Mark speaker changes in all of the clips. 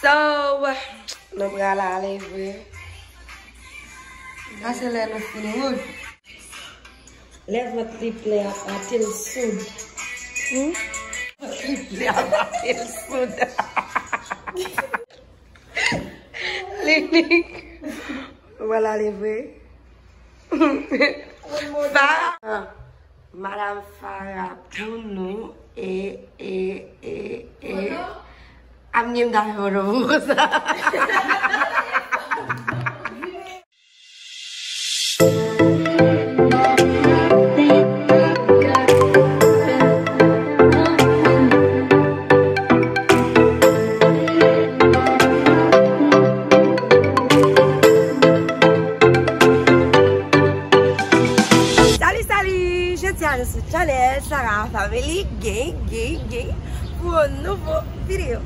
Speaker 1: So, nous prenons la lèvre. Ça, c'est là, nous finissons. Lève triplé à tel soude. Triplé à tel soude. L'énique. Voilà les vrais. Madame Farah pour nous et Amnim d'Ahorosa.
Speaker 2: Sur le channel Sarah Family Gang pour un nouveau vidéo.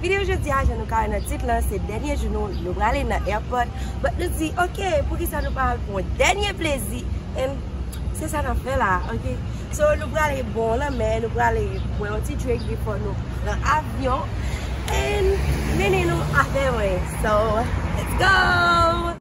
Speaker 2: Vidéo aujourd'hui, je nous parle dans le titre, c'est dernier jour, nous allons aller dans l'aéroport. Mais nous disons, ok, pour qui ça nous parle pour un dernier plaisir. Et c'est ça qu'on fait là, ok. So, nous allons aller bon là, mais nous allons aller boire un petit drink before nous dans l'avion. Et venez-nous à faire. So, let's go!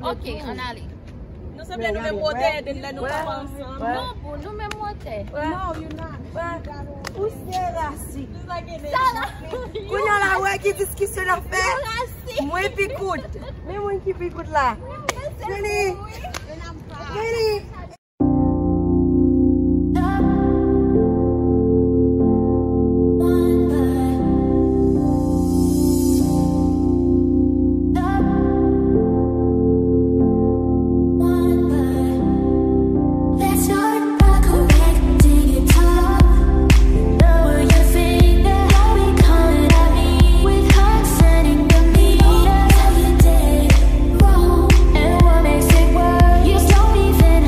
Speaker 3: Ok, on allait.
Speaker 4: Nous sommes les mêmes modèles, nous pas ensemble.
Speaker 3: Non, pour nous mêmes modèles.
Speaker 2: No, you're not. Où c'est Rassi?
Speaker 3: Ça là.
Speaker 2: Qu'on a la ouais qui discussion à faire. Moi picoute. Mais moi qui picoute là. Venez. Venez.
Speaker 5: What makes it worse? You don't even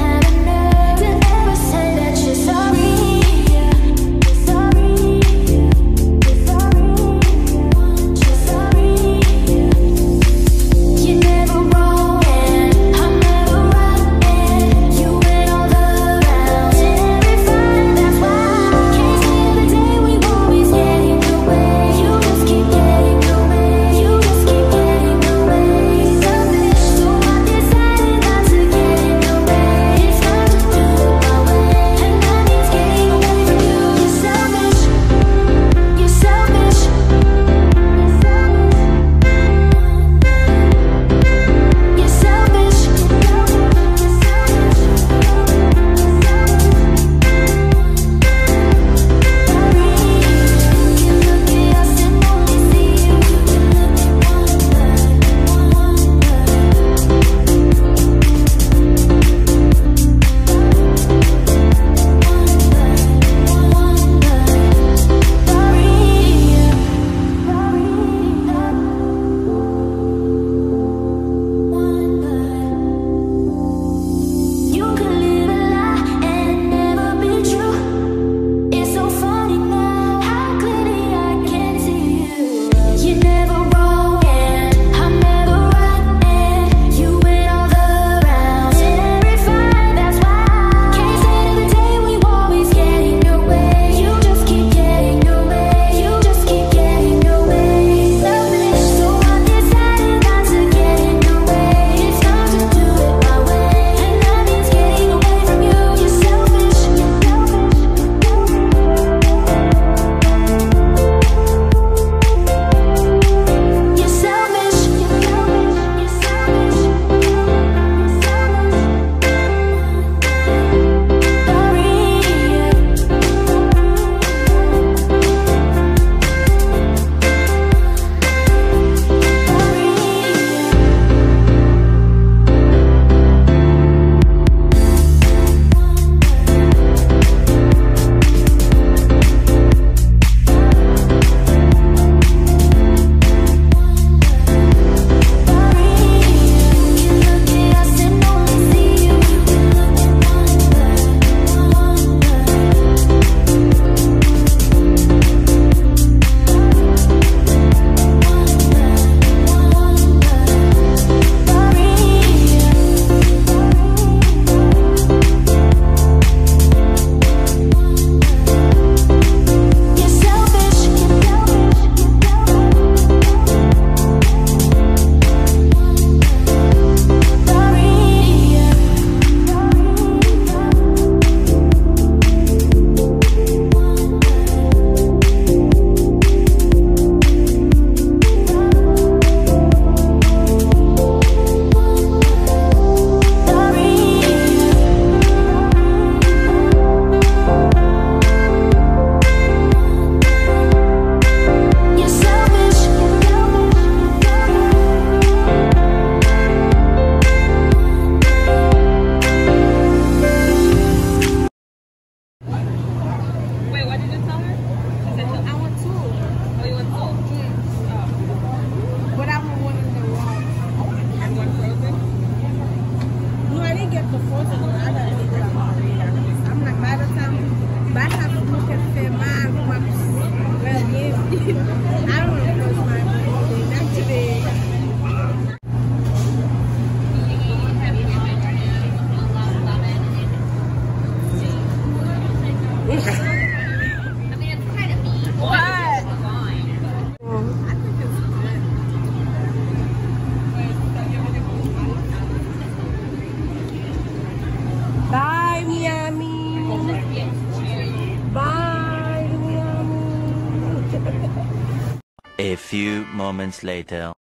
Speaker 5: A few moments later.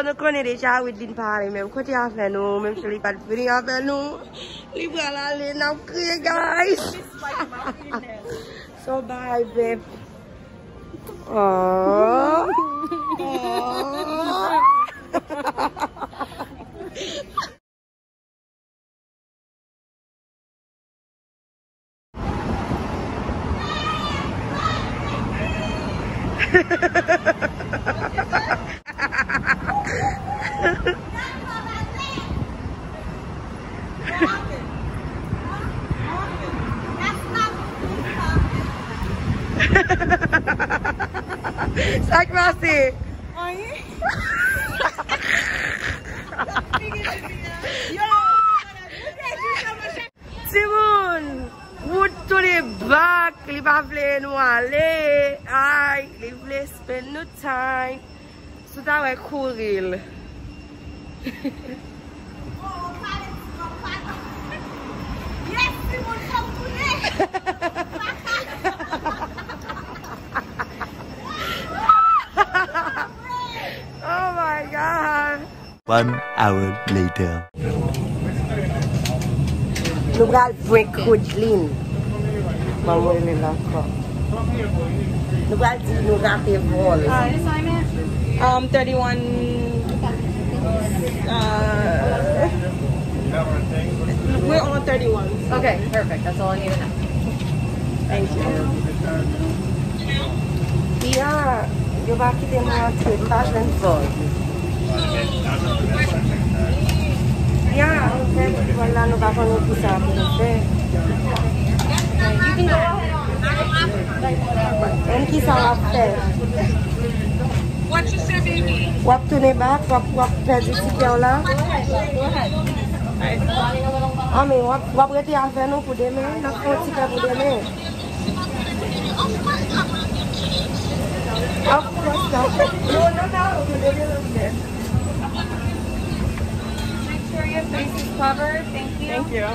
Speaker 2: Nous connaissons déjà with din parler même côté à faire nous même si il pas venir avec nous il va aller nous crier guys so bye babe oh ça classé. Simon, wood to the back, il va vouloir nous aller. Aïe, il voulait spend no time. So that was courir.
Speaker 4: Yes, Simon, come today.
Speaker 2: Oh my God.
Speaker 5: 1 hour later.
Speaker 2: Nous allons break Woodlin. Maman, elle est là. Nous allons dire nous rater vol.
Speaker 4: 31. We're on 31.
Speaker 3: Okay, perfect. That's all I need to know.
Speaker 2: Thank you. Yeah, you vas quitter moi en pas de vol. Yeah, voilà, nous allons faire tout ça pour le faire.
Speaker 3: You can go ahead.
Speaker 2: Et qui ça va faire?
Speaker 4: What you say, baby?
Speaker 2: On va tourner back, on va faire du ticket là. Ah, mais on va prêter à faire nous pour demain. On va faire un ticket pour demain. Of course not. No, for demain.
Speaker 3: Make sure your face is covered. Thank you.
Speaker 4: Thank you.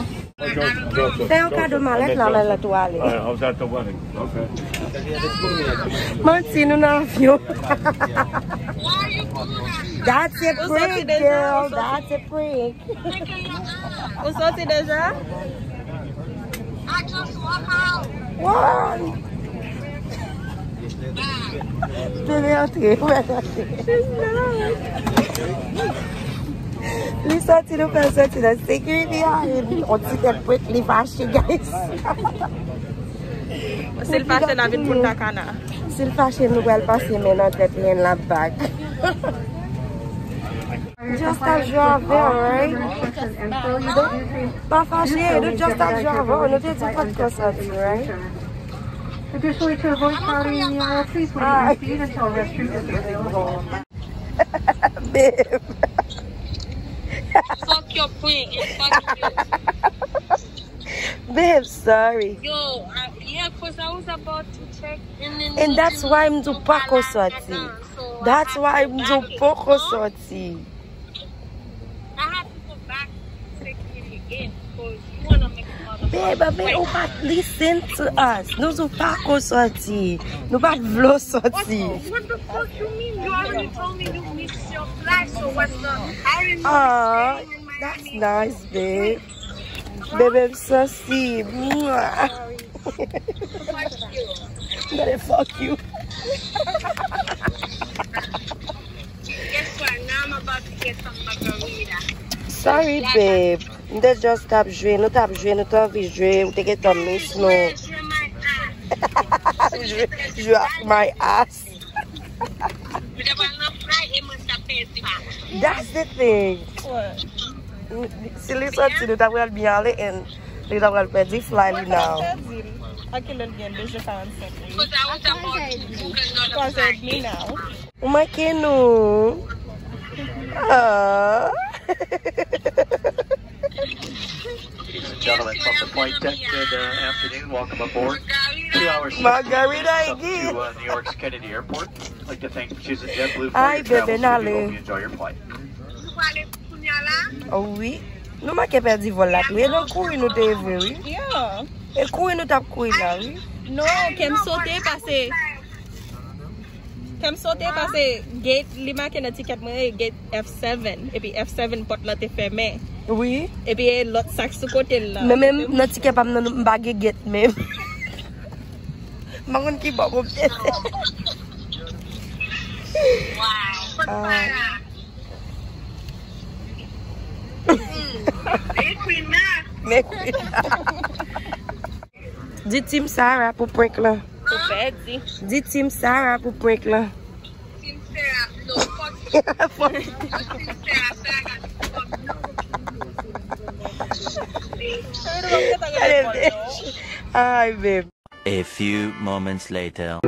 Speaker 2: Tem um cadeau malette lá na toalha.
Speaker 6: I was at the wedding. Okay.
Speaker 2: Mancino no avião. That's a prank, girl. That's a prank.
Speaker 4: What's sorti déjà?
Speaker 7: I just walk out.
Speaker 2: What? Deve entrer, vai Li sorti no personne da security. On dit that quickly fast, guys.
Speaker 4: Sil fashion avin Punta Cana.
Speaker 2: Sil fashion nou el pase men an tèt li en la bag. Just a jove, right? Pas fâché, nou just a jove. Nou te di pat konsoti, right?
Speaker 8: Additionally, to avoid crowding the area, please wait your seat until a restroom is available.
Speaker 2: Babe.
Speaker 7: Fuck your print and fuck you.
Speaker 2: Babe, sorry.
Speaker 7: Yo, yeah, because I was about to check
Speaker 2: And that's why I'm do pako sorti. That's why I'm do poko sorti.
Speaker 7: I have to go back to security again because you want to make a
Speaker 2: Babe, babe, ou pat listen to us. Nou do pako sorti. Nou pat vlo sorti.
Speaker 7: What the fuck you mean? You already told me you mixed your flight, so what's the... I didn't know
Speaker 2: Aw,
Speaker 7: you were
Speaker 2: that's
Speaker 7: staying in
Speaker 2: nice, babe. Babe, I'm so sweet. Gotta fuck you.
Speaker 7: Guess what? Now I'm about to get some margarita.
Speaker 2: Sorry, babe. They just tap jwe. Nou tap jwe, nou tan vi jwe. Ou te get on miss, no.
Speaker 7: You're my ass.
Speaker 2: Jwe ak my ass.
Speaker 7: You never enough flight, it must have paid back.
Speaker 2: That's the thing.
Speaker 4: What?
Speaker 2: Si li sorti, nou ta pral biyan le en li ta pral perdi fly li now.
Speaker 4: Aquilo ali é desde a answer.
Speaker 7: Because I was about to book another
Speaker 4: Concert
Speaker 7: flight.
Speaker 4: me now.
Speaker 2: Uma que no. Ah.
Speaker 9: Ladies and gentlemen, from the flight deck, good afternoon. Welcome aboard. 2 hours
Speaker 2: Margarita
Speaker 9: up
Speaker 2: again.
Speaker 9: to New York's Kennedy Airport. I'd like to thank Susan JetBlue for
Speaker 2: Ay,
Speaker 9: your travels.
Speaker 2: bebe,
Speaker 9: We
Speaker 2: nale.
Speaker 9: do hope you enjoy your flight.
Speaker 7: You want it, Punyala?
Speaker 2: Oh oui. Nou ma ke perdi vol la tou. E nou koui nou te eve, oui.
Speaker 4: Yeah.
Speaker 2: E koui nou tap koui la, oui.
Speaker 4: No, kem sote pase. Kem sote pase gate lima ke na ticket mwen gate F7. E pi F7 pot la te ferme.
Speaker 2: Oui.
Speaker 4: E pi lot sak sou kote la.
Speaker 2: Men men nan tike pam nan mbage get men. Mangon ki bako pese.
Speaker 7: Wow. Put
Speaker 2: Men koui. Di Tim Sarah pou prank la.
Speaker 4: Pou pedi.
Speaker 2: Di Tim Sarah pou prank la.
Speaker 7: Team Sarah, no, fuck you. Team Sarah,
Speaker 2: Ay, babe.
Speaker 5: A few moments later.